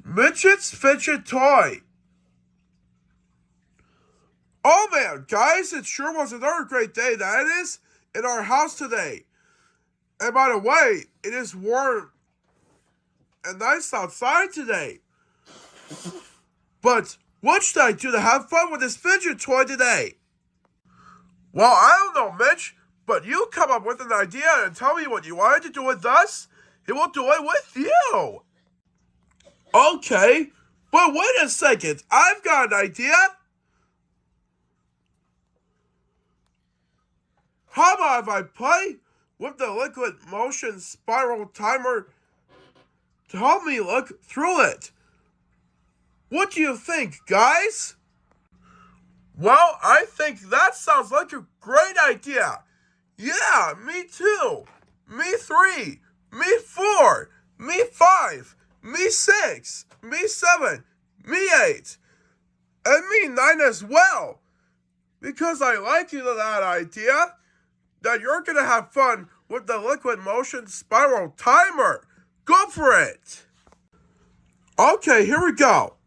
Mitch's Fidget Toy. Oh man, guys, it sure was another great day that it is in our house today. And by the way, it is warm and nice outside today. But what should I do to have fun with this fidget toy today? Well, I don't know, Mitch, but you come up with an idea and tell me what you wanted to do with us, and we'll do it with you. Okay, but wait a second, I've got an idea. How about if I play with the liquid motion spiral timer to help me look through it? What do you think, guys? Well, I think that sounds like a great idea. Yeah, me too. Me 3. Me 4. Me 5. Me 6. Me 7. Me 8. And me 9 as well. Because I like that idea that you're going to have fun with the liquid motion spiral timer. Go for it. Okay, here we go.